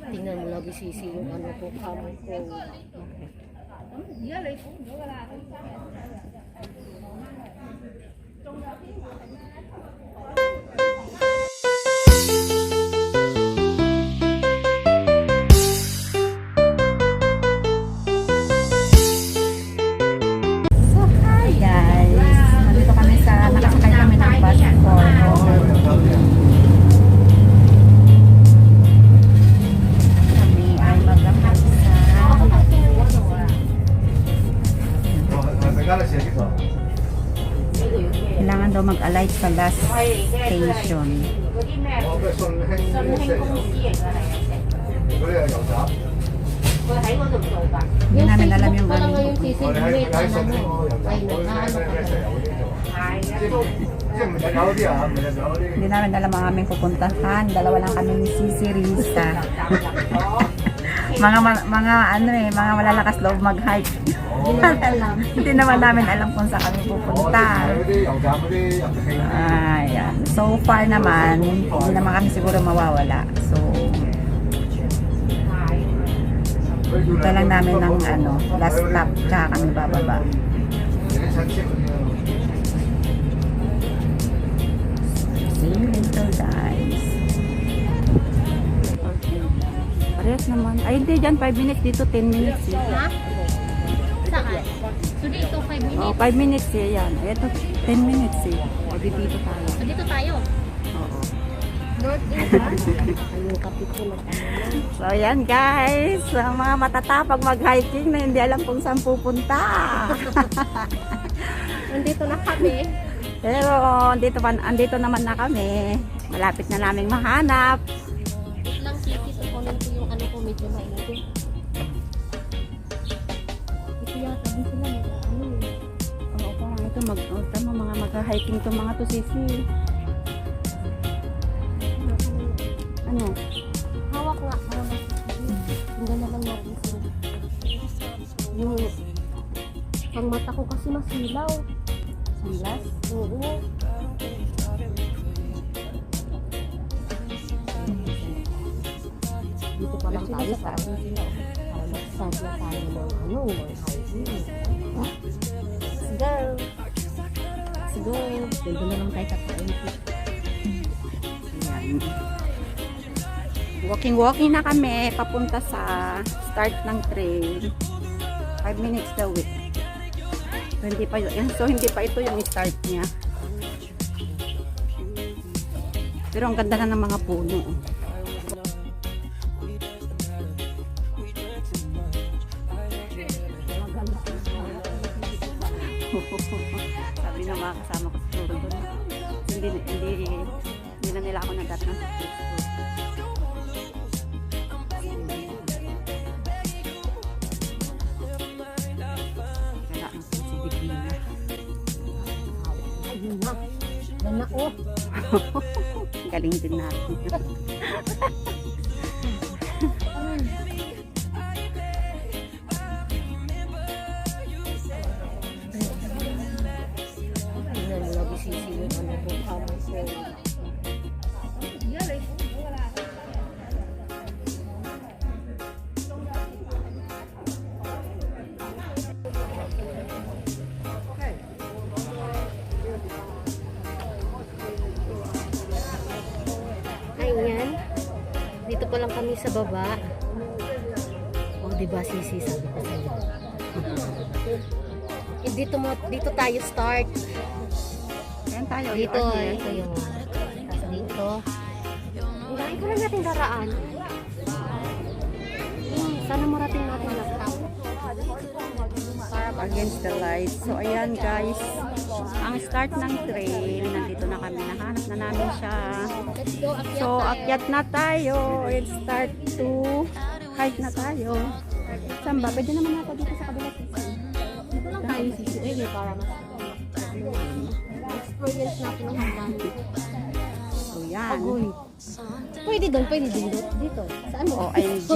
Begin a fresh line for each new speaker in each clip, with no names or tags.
Tingnan mo lagi sisi yung ano ko, kamo ko.
Kailangan daw mag-alight sa last station. Hindi namin alam yung
ano.
ano.
Yung sisi, wait, ano. Ay, nakaano ka.
Hindi namin alam ang aming pupuntahan. Dalawa lang kami ni Sisi Risa. mga malalakas loob mag-hike. Hindi naman namin alam kung saan kami pupunta. Ayan. So far naman, hindi naman kami siguro mawawala. So, punta lang namin ng ano, last stop, tsaka kami bababa. See you later, guys. Okay. Parehas naman. Ay, hindi dyan. 5 minutes dito. 10 minutes. Eh.
Ha? Saan? So dito 5 minutes?
Oh, 5 minutes eh. Yan. Ito, 10 minutes eh. Pwede dito tayo.
So dito tayo?
Oo.
North Asia? Ayun, kapit ko lang.
So, yan guys. Ang mga matatapag mag-hiking na hindi alam kung saan pupunta.
Nandito na kami.
Pero, andito naman na kami. Malapit na naming mahanap.
Wait lang, sisi. Tukunin ko yung ano ko, medyo mainit. Ito yata, dito lang. Ano eh.
Oo, parang ito. Tama, mga mag-hiking to mga to, Sisi. Ano?
Hawak nga. Hawak. Tingnan na lang natin sila. Yung pang mata ko kasi masilaw.
Sunglass?
Oo. Dito pa lang tayo sa atin sila. Para mag-start na tayo ng ano, ng hiking. Let's go! Let's go! Pwede na lang tayo kakain.
Ayan. Walking na kami papunta sa start ng trail. 5 minutes daw eh. So hindi pa ito yung start niya. Pero ang ganda na ng mga puno. Sabi ng mga kasama ko siguro doon. Hindi na nila ako nadatnan sa Facebook.
Ayun na. Yan na oh.
Galing din natin.
Tingnan mo lagi sisi yung ano ko, kamo ko. Ayan. Dito pa lang kami sa baba. Oh, diba sisi, sabi ko sa'yo. Dito tayo start.
Ayan tayo.
Dito, ito yung tapos dito. Ang dami ko lang natin daraan. Sana marating natin laptop.
Against the light. So, ayan guys. Ang start ng trail. Nandito na kami. Nahanap na namin siya.
Let's go, akyat
So,
tayo.
akyat na tayo. Let's start to hike na tayo. Saan ba? Pwede naman natin dito sa kabila.
Dito lang tayo sisi. Eh, para mas experience natin ang hanggang.
So, yan.
Agoy. Pwede doon dito. Saan mo?
OMG.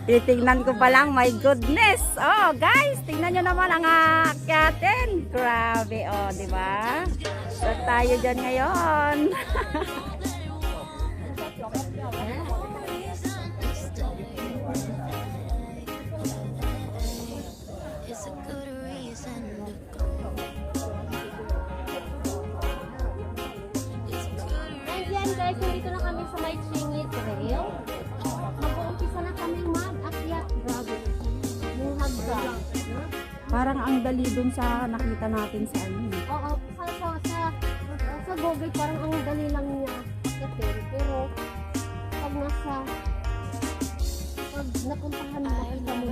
Titignan ko pa lang, my goodness. Oh, guys, tingnan nyo naman ang aakyatin. Grabe, oh, di ba? So, tayo dyan ngayon.
guys, nandito na kami sa may Chingy Trail. Mag-uumpisa na kami mag-akyat. Grabe. Yung hagdan.
Parang ang dali dun sa nakita natin sa ano.
Oo, sa Google parang ang dali lang niya akyatin. Pero pag napuntahan mo, nakita mo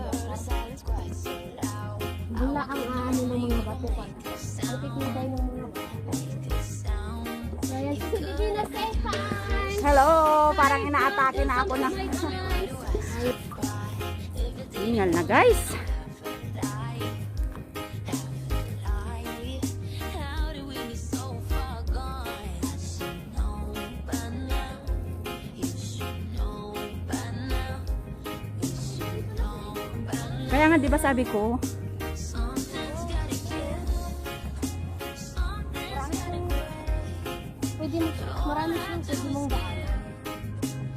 wala ang ano ng mga bato pa. Ang titibay ng mga bato. So, ayan, si Divina, say hi!
Hello! Parang inaatake na ako na. Hingal na guys. Kaya nga, di ba sabi ko,
Pwede mo, marami siyang pwede mong daan.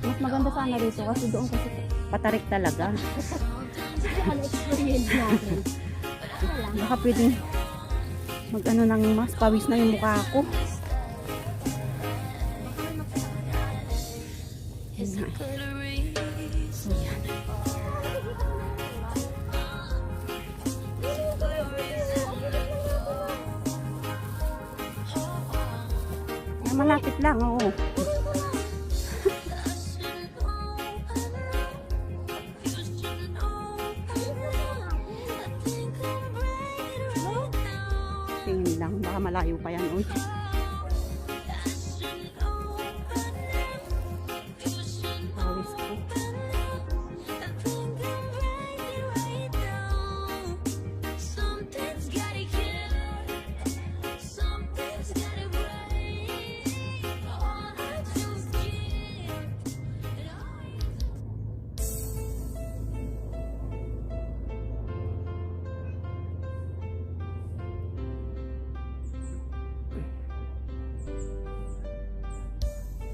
mas maganda sana dito kasi doon kasi patarik talaga.
Ano experience natin?
Baka pwedeng mag-ano ng mas pawis na yung mukha ko. Malapit lang, oo. Tingin lang, baka malayo pa yan, uy. Pawis ko.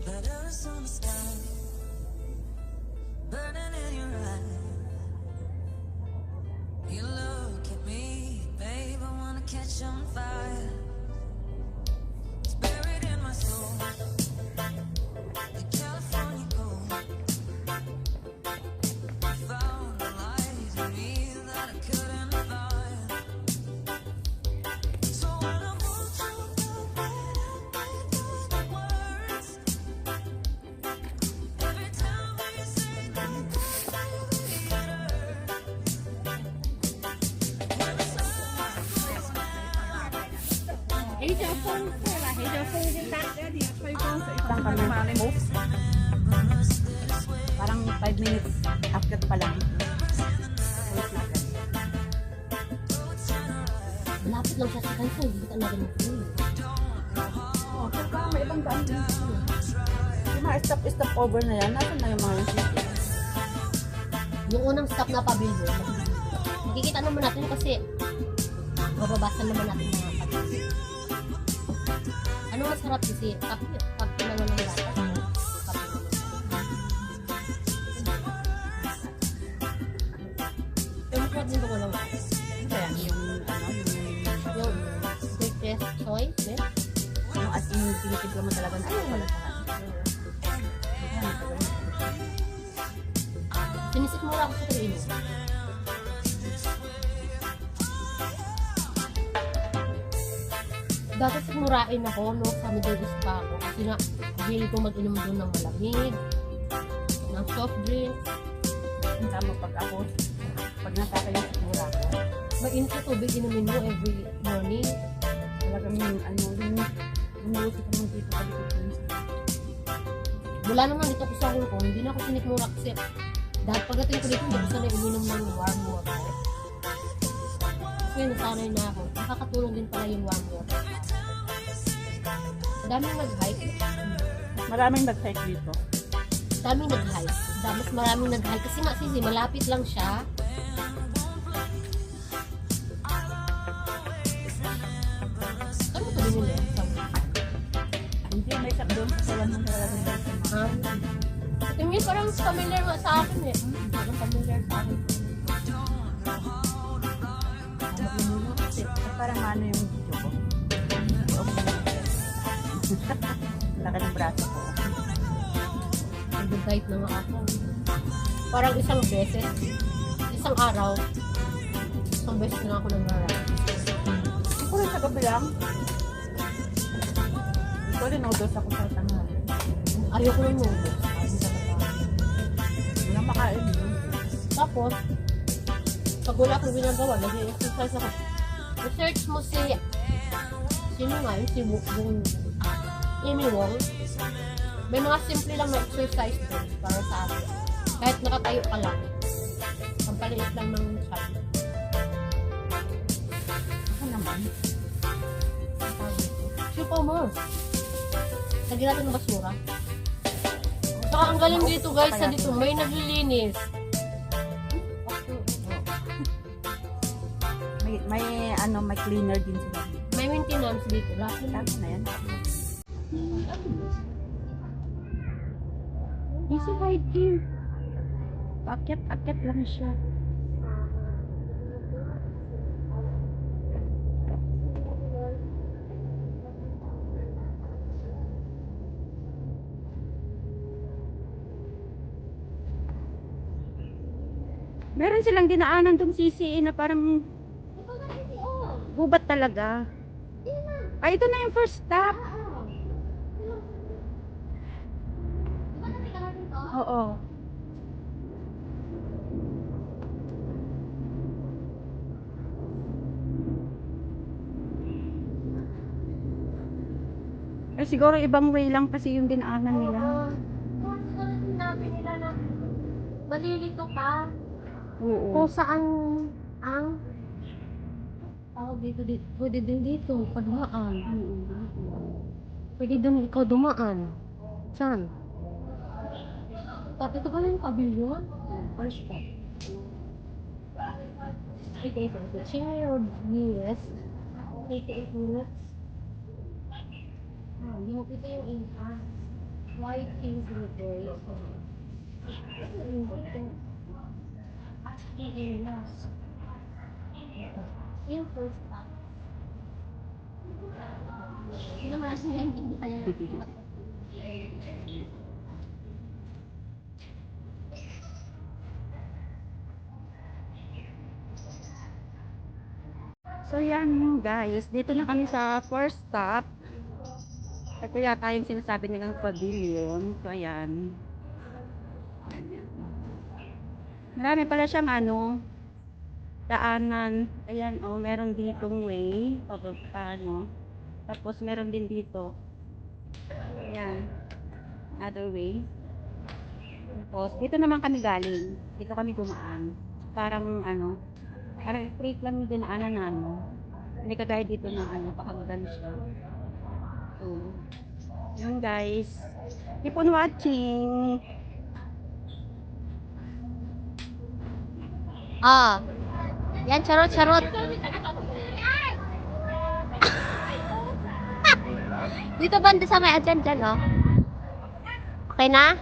Letters on the sky, burning in your eyes. You look at me, babe, I wanna catch on fire. It's buried in my soul, the California gold. I found the light in me that I couldn't find. So when I moved to the bed, I put the words. Every time we say that, baby, it hurts. When the sun goes
Lang kami post. Parang 5 minutes after pa lang.
Malapit lang siya sa kansa, hindi ka na rin mag-full.
Oh, pagka may ibang daan din. Yung mga stop over na yan, nasan na yung mga
Yung unang stop na pavilion, makikita naman natin kasi bababasa naman natin mga pavilion. Ano masarap kasi pag pinangan ng gatas, kape. Yung crab nito ko lang.
Ayan, yung ano,
Yung sweetest choice, eh?
yung as in tinitid mo talaga na ayaw wala sa
Sinisik mo lang ako sa kainin. Dati sigmurain ako, no, sa Middle East pa ako. Kasi nga, hindi ko mag-inom doon ng malamig, ng soft drink.
Ang tama pag ako, pag nataka yung sigura ko,
Mainit na tubig inumin mo every morning.
talagang yung ano, yung lulusot naman dito sa likod dun sa
Wala naman dito ko sa Hong Kong, hindi na ako sinikmura kasi dahil pagdating ko dito, hindi ko sanay uminom ng warm water. Kasi nasanay na ako. Nakakatulong din pala yung warm water. Daming nag-hike.
maraming nag-hike dito.
Daming nag-hike. Mas maraming nag-hike. Kasi nga, sisi, malapit lang siya. Ano ito din nila?
Hindi, may shop doon sa sawan ng talagang
Ha? Tingin parang familiar nga sa akin eh. Parang familiar sa akin. Kasi,
parang ano yung video ko. Laki ng braso ko.
Nag-diet na nga ako. Parang isang araw, isang beses na ako nag-run.
Ako rin sa gabi lang. Ito rin noodles ako sa tanghali.
Ayoko ng noodles. Ayoko talaga.
Walang makain.
Tapos, pag wala akong ginagawa, nag-exercise ako. Research mo sino nga yun? Si Amy Wong. May mga simple lang na exercise doon para sa atin. Kahit nakatayo ka lang. Ang paliit lang ng chan.
Ako naman.
Sipo mo. Lagyan natin ng basura. Saka ang galing dito guys, sa dito may naglilinis.
May cleaner din sila.
May maintenance dito. Lahat na
Tapos na yan.
Easy ride here.
Akyat lang siya. Meron silang dinaanan tong CCA na parang gubat talaga. Ay, ito na yung first stop. Oo. Eh, siguro ibang way lang kasi yung dinaanan nila.
Sinabi nila na malilito ka
Oo.
kung saan ang tawag dito, pwede din dito, padumaan. Pwede din ikaw dumaan. Saan? Ito ba yung pavilion? First stop. Ito. Cherry Road, US. 88 minutes. Ito yung income. White Kings River. Yung first stop. Yun naman siya hindi kaya.
So yan guys, dito na kami sa first stop. Ito yata yung sinasabi nilang pavilion. So ayan. Marami pala siyang daanan. Ayan meron ditong way. Paano. Tapos meron din dito. Ayan. Other way. Tapos dito naman kami galing. Dito kami dumaan. Parang parang straight lang yung dinaanan namin. Hindi kagaya dito na pakagdan siya. So, yun guys. Keep on watching.
Yan, charot. Dito banda sa may dyan, oh. Okay na?